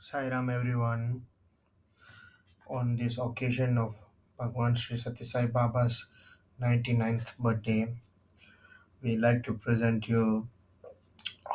Sairam everyone. On this occasion of Bhagawan Sri Sathya Sai Baba's 99th birthday, we like to present you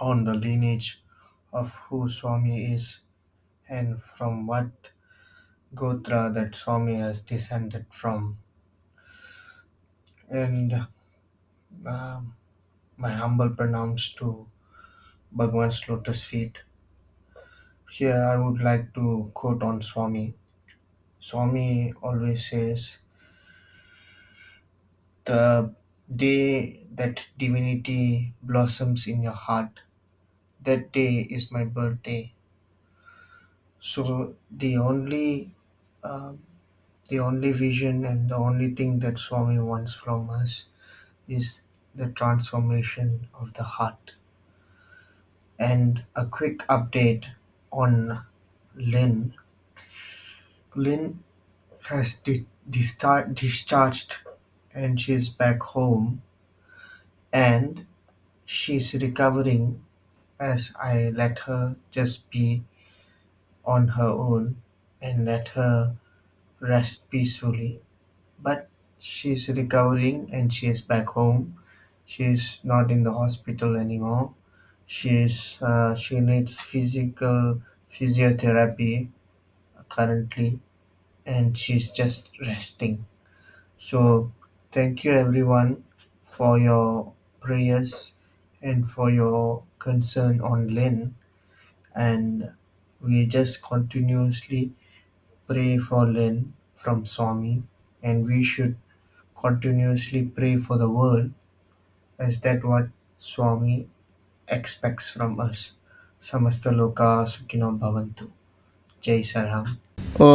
on the lineage of who Swami is and from what Gotra that Swami has descended from. And um my humble pronouns to Bhagwan's lotus feet. Here I would like to quote on Swami. Swami always says, the day that divinity blossoms in your heart, that day is my birthday. So uh, the only vision and the only thing that Swami wants from us is the transformation of the heart. And a quick update on Lyn. Lyn has discharged and she's back home, and she's recovering as I let her just be on her own and let her rest peacefully. But she's recovering and she is back home. She's not in the hospital anymore. She needs physical physiotherapy currently, and she's just resting. So thank you everyone for your prayers and for your concern on Lynn, and we just continuously pray for Lynn from Swami, and we should continuously pray for the world, as that what Swami expects from us. Samasta Loka Sukhino Bhavantu. Jai Saram. ॐ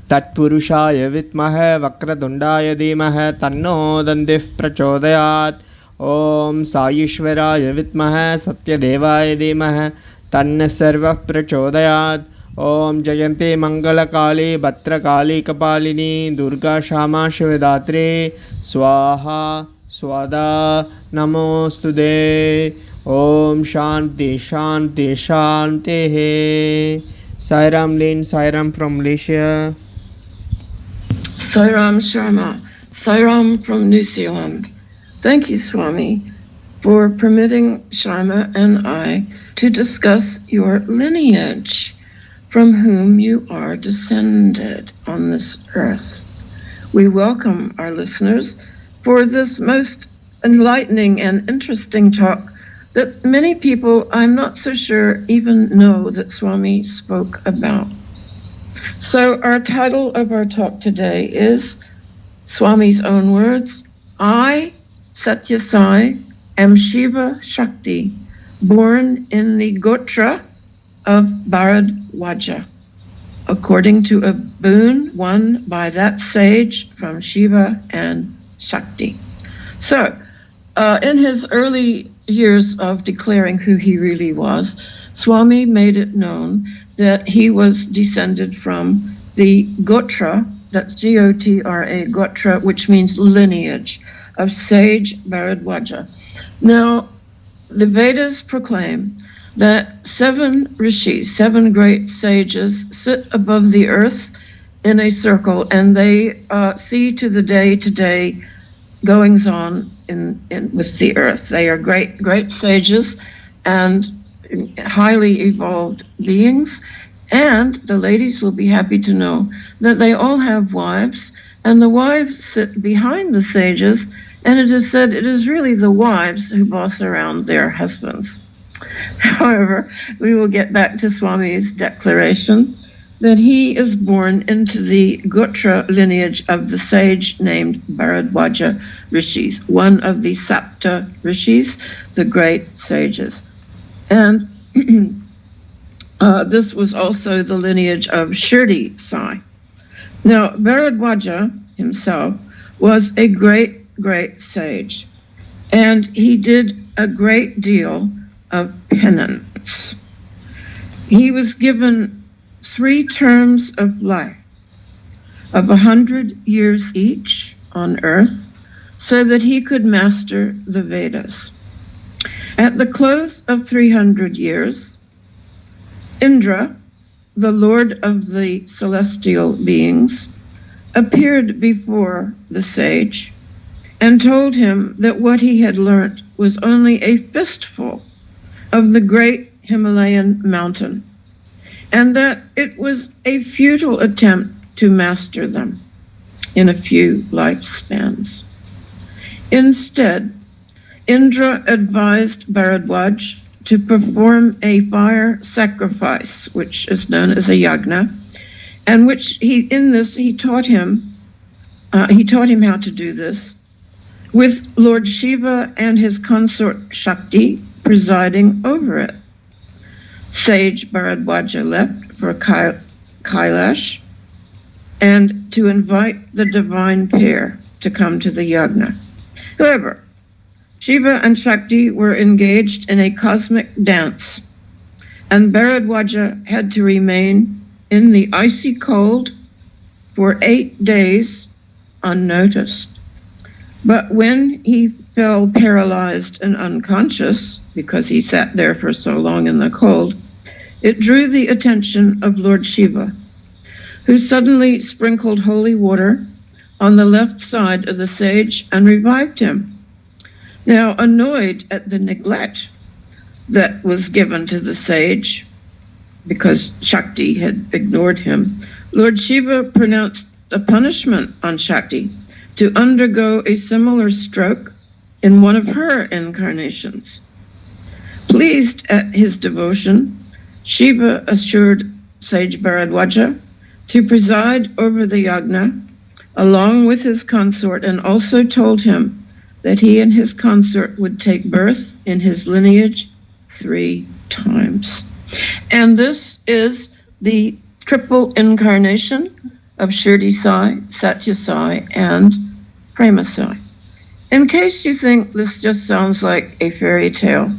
तत्पुरुषाय विद्महे वक्रतुण्डाय धीमहि तन्नो दन्तिः प्रचोदयात्। ॐ साईश्वराय विद्महे सत्यदेवाय धीमहि तन्नः सर्वः प्रचोदयात्। ॐ जयन्ती मङ्गलकाली भद्रकाली कपालिनी दुर्गा क्षमा शिवदात्री स्वाहा स्वदा नमोस्तुते। Om Shanti Shanti Shanti. Sairam Lyn, Sairam from Malaysia. Sairam Sharma, Sairam from New Zealand. Thank you, Swami, for permitting Sharma and I to discuss your lineage, from whom you are descended on this earth. We welcome our listeners for this most enlightening and interesting talk that many people, I'm not so sure, even know that Swami spoke about. So our title of our talk today is Swami's own words, I, Sathya Sai, am Shiva Shakti, born in the Gotra of Bharadwaja, according to a boon won by that sage from Shiva and Shakti. So, in his early years of declaring who he really was, Swami made it known that he was descended from the Gotra, that's Gotra, Gotra, which means lineage, of Sage Bharadwaja. Now, the Vedas proclaim that 7 rishis, 7 great sages, sit above the earth in a circle, and they see to the day-to-day goings on with the earth. They are great sages and highly evolved beings, and the ladies will be happy to know that they all have wives, and the wives sit behind the sages, and it is said it is really the wives who boss around their husbands. However, we will get back to Swami's declaration that he is born into the Gotra lineage of the sage named Bharadwaja Rishis, one of the Saptarishis, the great sages. And this was also the lineage of Sathya Sai. Now, Bharadwaja himself was a great sage, and he did a great deal of penance. He was given 3 terms of life of 100 years each on earth so that he could master the Vedas. At the close of 300 years, Indra, the lord of the celestial beings, appeared before the sage and told him that what he had learnt was only a fistful of the great Himalayan mountain, and that it was a futile attempt to master them in a few lifespans. Instead, Indra advised Bharadwaj to perform a fire sacrifice, which is known as a yagna, and which he taught him how to do this, with Lord Shiva and his consort Shakti presiding over it. Sage Bharadwaja left for Kailash and to invite the divine pair to come to the yagna. However, Shiva and Shakti were engaged in a cosmic dance, and Bharadwaja had to remain in the icy cold for 8 days unnoticed. But when he fell paralyzed and unconscious, because he sat there for so long in the cold, it drew the attention of Lord Shiva, who suddenly sprinkled holy water on the left side of the sage and revived him. Now, annoyed at the neglect that was given to the sage, because Shakti had ignored him, Lord Shiva pronounced a punishment on Shakti to undergo a similar stroke in one of her incarnations. Pleased at his devotion, Shiva assured Sage Bharadwaja to preside over the yagna along with his consort, and also told him that he and his consort would take birth in his lineage 3 times. And this is the triple incarnation of Shirdi Sai, Sathya Sai, and Prema Sai. In case you think this just sounds like a fairy tale,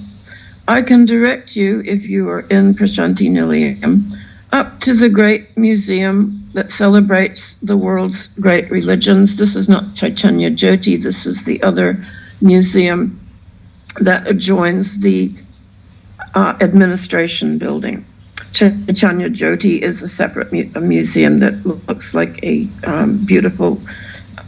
I can direct you, if you are in Prashanti Nilayam, up to the great museum that celebrates the world's great religions. This is not Chaitanya Jyoti, this is the other museum that adjoins the administration building. Chaitanya Jyoti is a separate museum that looks like a beautiful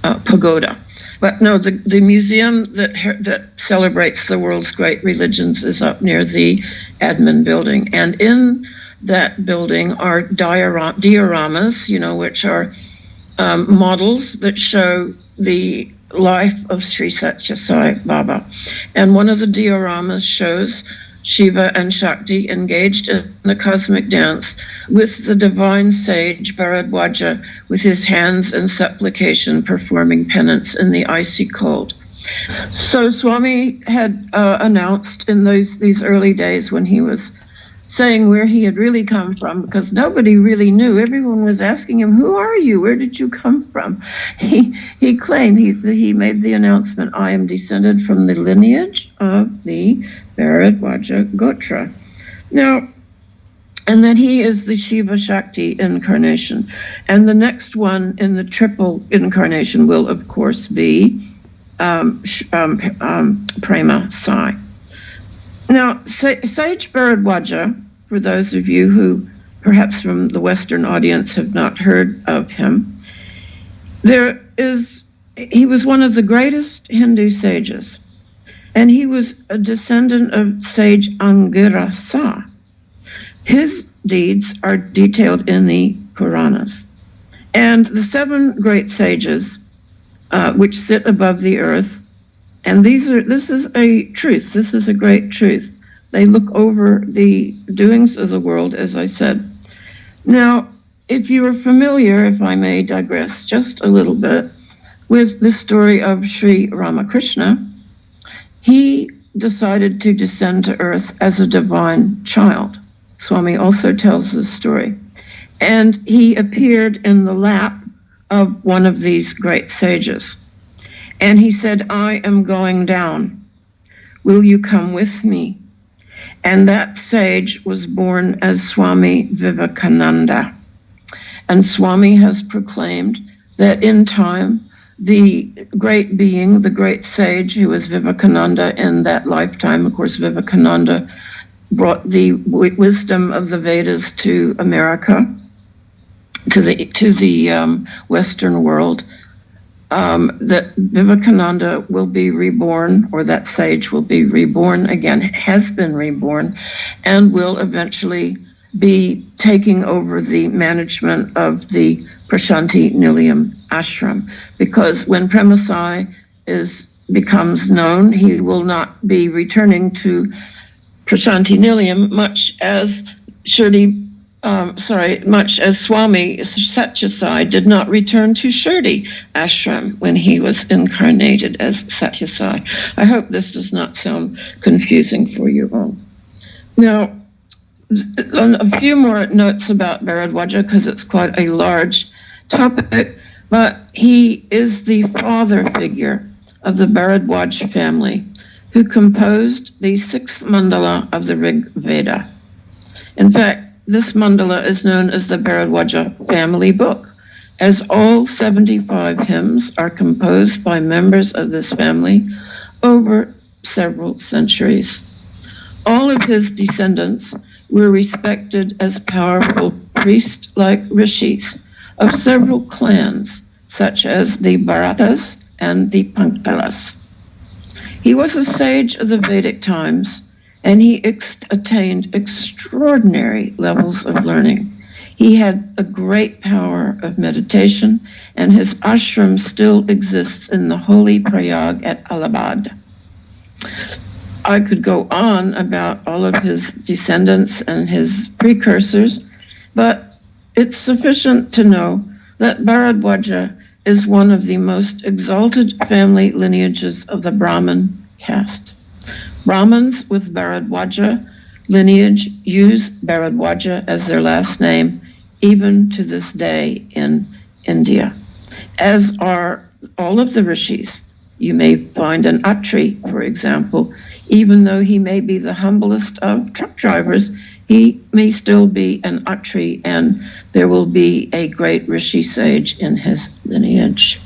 pagoda. But no, the museum that celebrates the world's great religions is up near the admin building. And in that building are dioramas, which are models that show the life of Sri Sathya Sai Baba. And one of the dioramas shows Shiva and Shakti engaged in the cosmic dance with the divine sage Bharadwaja, with his hands in supplication performing penance in the icy cold. So Swami had announced in these early days, when he was saying where he had really come from, because nobody really knew. Everyone was asking him, "Who are you? Where did you come from?" He claimed, he made the announcement, "I am descended from the lineage of the Bharadwaja Gotra." Now, and that he is the Shiva Shakti incarnation. And the next one in the triple incarnation will, of course, be Prema Sai. Now, Sage Bharadwaja, for those of you who perhaps from the Western audience have not heard of him, he was one of the greatest Hindu sages, and he was a descendant of Sage Angirasa. His deeds are detailed in the Puranas. And the 7 great sages, which sit above the earth, and this is a truth, this is a great truth. They look over the doings of the world, as I said. Now, if you are familiar, if I may digress just a little bit, with the story of Sri Ramakrishna, he decided to descend to earth as a divine child. Swami also tells this story. And he appeared in the lap of one of these great sages. And he said, "I am going down. Will you come with me?" And that sage was born as Swami Vivekananda. And Swami has proclaimed that in time, the great being, the great sage who was Vivekananda in that lifetime. Of course, Vivekananda brought the wisdom of the Vedas to America, to the Western world. That Vivekananda will be reborn, or that sage will be reborn again, has been reborn, and will eventually be taking over the management of the Prashanti Nilayam ashram. Because when Premasai becomes known, he will not be returning to Prashanti Nilayam, much as Swami Sathya Sai did not return to Shirdi ashram when he was incarnated as Sathya Sai. I hope this does not sound confusing for you all. Now, a few more notes about Bharadwaja, because it's quite a large topic, but he is the father figure of the Bharadwaj family, who composed the sixth mandala of the Rig Veda. In fact, this mandala is known as the Bharadwaja family book, as all 75 hymns are composed by members of this family over several centuries. All of his descendants were respected as powerful priest-like rishis of several clans, such as the Bharatas and the Panktalas. He was a sage of the Vedic times, and he attained extraordinary levels of learning. He had a great power of meditation, and his ashram still exists in the holy Prayag at Allahabad. I could go on about all of his descendants and his precursors, but it's sufficient to know that Bharadwaja is one of the most exalted family lineages of the Brahmin caste. Brahmins with Bharadwaja lineage use Bharadwaja as their last name, even to this day in India, as are all of the rishis. You may find an Atri, for example. Even though he may be the humblest of truck drivers, he may still be an Atri, and there will be a great rishi sage in his lineage.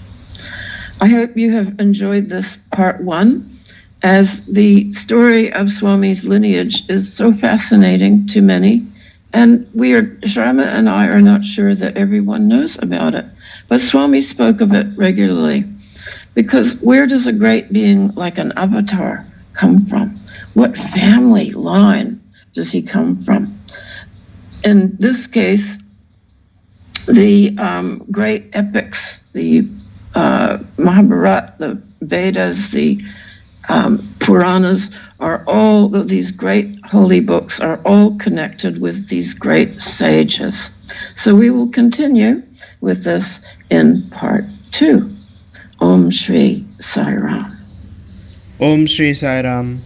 I hope you have enjoyed this part one, as the story of Swami's lineage is so fascinating to many, and Sharma and I are not sure that everyone knows about it, but Swami spoke of it regularly. Because where does a great being like an avatar come from? What family line does he come from? In this case, the great epics, the Mahabharata, the Vedas, the Puranas, are all of these great holy books are all connected with these great sages. So we will continue with this in part 2. Om Shri Sai Ram. Om Shri Sai Ram.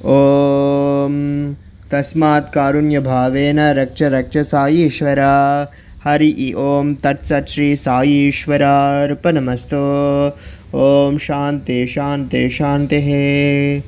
Om Tasmat Karunya Bhavena Rakcha Sai Ishvara. Hari Om Tat Sat Shri Sai Ishvara Arpanamastu. Om Shanti Shanti Shanti.